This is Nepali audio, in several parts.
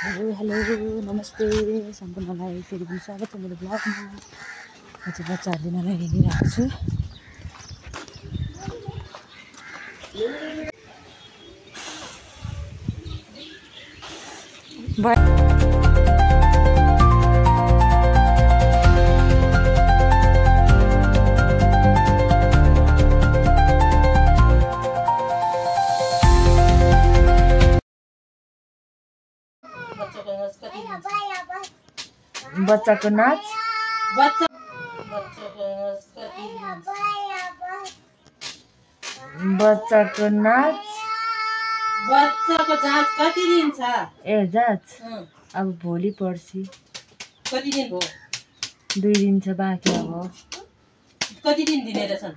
हेलो नमस्ते सम्पूर्णलाई फेरि पनि स्वागत छ मेरो ब्लगमा। म चाहिँ बच्चाहरू दिनलाई हिँडिरहेको छु। बच्चाको नाच बच्चाको नाच बच्चाको जाँच कति दिन छ? ए जाँच अब भोलि पर्सि। कति दिन भयो? 2 दिन छ बाँकी। अब कति दिन दिने रहेछन्?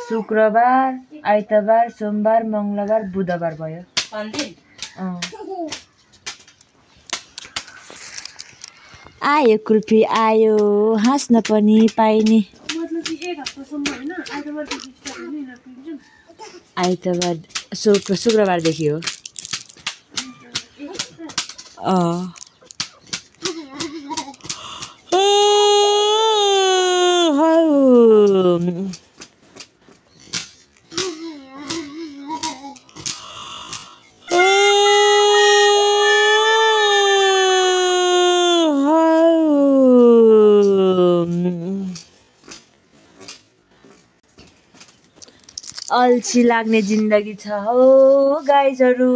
शुक्रबार, आइतबार, सोमबार, मङ्गलबार, बुधबार भयो। 5 दिन? आयो कुल्फी आयो, हाँस्न पनि पाइने। आइतबार शुक्रबारदेखि हो। अल्छी लाग्ने जिन्दगी छ हो गाइजहरू।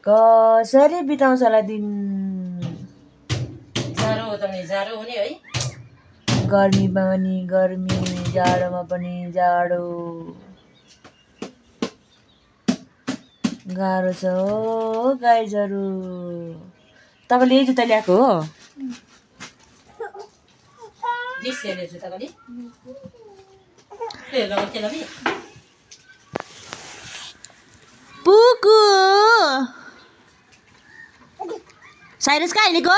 कसरी बिताउँछ होला दिन? जाडो हो त नि, जाडो हुने है। गर्मीमा पनि गर्मी, जाडोमा पनि जाडो। गाह्रो छ हो गाइजहरू। तपाईँले यही जुत्ता ल्याएको हो? पुकु साइरस कहाँ हिँडेको?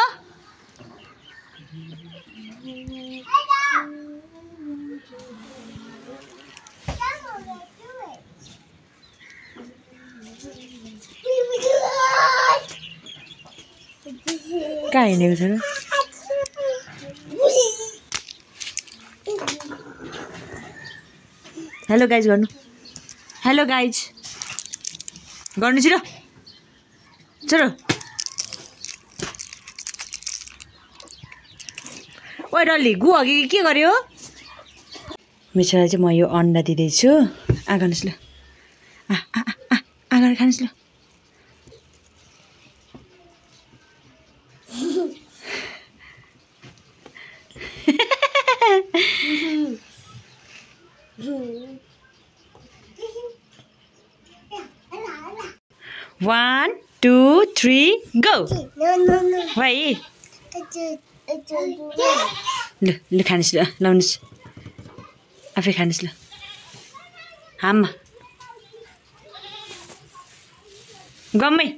कहाँ हिँडेको छ? हेलो गाइज गर्नु। हेलो गाइज गर्नु छिटो छिटो। ओ डल्ली गु अघि के गर्यो? मिछोलाई चाहिँ म यो अन्डा दिँदैछु। गर्नुहोस् ल। गरेर खानुहोस् ल। One, 2, 3, go! भाइ ल खानुहोस् ल, लाउनुहोस् आफै खानुहोस् ल। हाममा गम्मै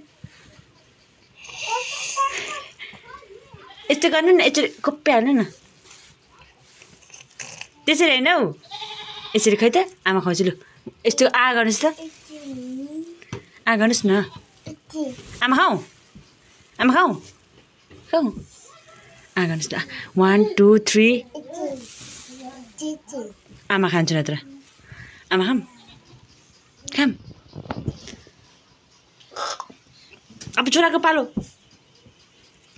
यस्तो गर्नु न, यसरी कोप्याहाल्नु न। त्यसरी होइन हौ, यसरी खै त। आमा खुवाउँछु लु। यस्तो गर्नुहोस् त। गर्नुहोस् न। आमा खाऊ, आमा खाऊ खाऊ। गर्नुहोस् न। 1, 2, 3। आमा खान्छु नत्र। आमा खाम खाम। अब छोराको पालो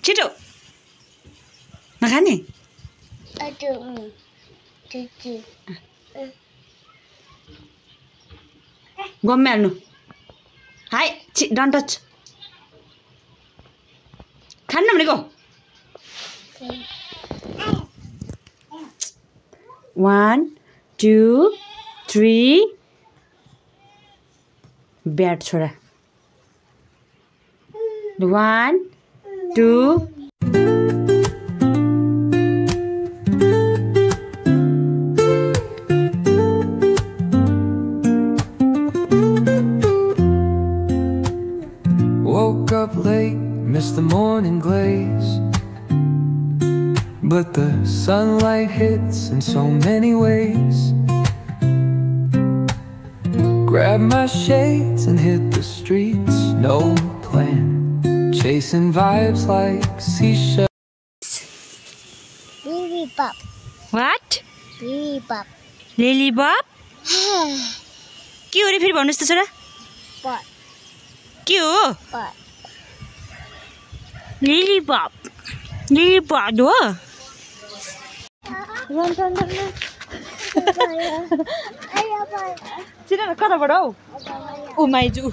छिटो। नखाने? गम्मै हाल्नु। High don't touch. खान्न भनेको। 1, 2, 3। ब्याड छोरा। 1, 2। Woke up late, missed the morning glaze, but the sunlight hits in so many ways. Grab my shades and hit the streets, no plan. Chasing vibes like seashells. Lollipop. What? Lollipop. Lollipop? के हो रे फेरि भन्नुस् त छोरा Pot. के हो Pot. Lollipop हो चिन न कताबाट हौ ऊ माइजू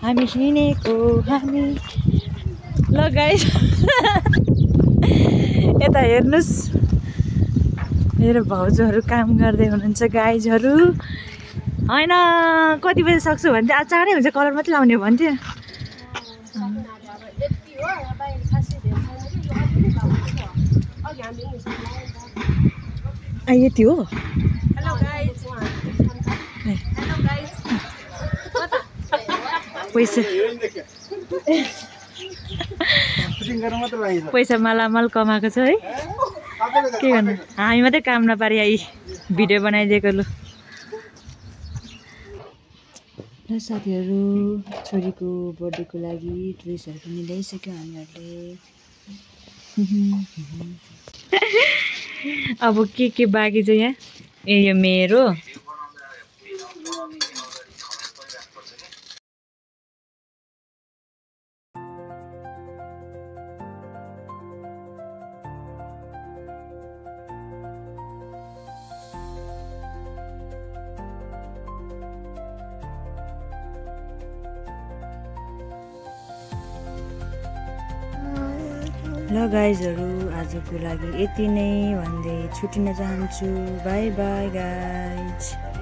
हामी हिँडेको हामी ल गाइस यता हेर्नुस् मेरो भाउजूहरू काम गर्दै हुनुहुन्छ गाइजहरू हैन कति बजे सक्छु भने चाहिँ आज चाँडै हुन्छ कलर मात्रै लाउने भन्थ्यो यति हो पैसा मालामाल कमाएको छ है के गर्नु हामी मात्रै काम नपारी आई भिडियो बनाइदिएको लु र साथीहरू छोरीको बर्थडेको लागि ड्रेसहरू पनि ल्याइसक्यो हामीहरूले अब के बाँकी छ यहाँ ए यो मेरो ल गाइजहरू आजको लागि यति नै भन्दै छुटिन चाहन्छु बाई बाई गाइज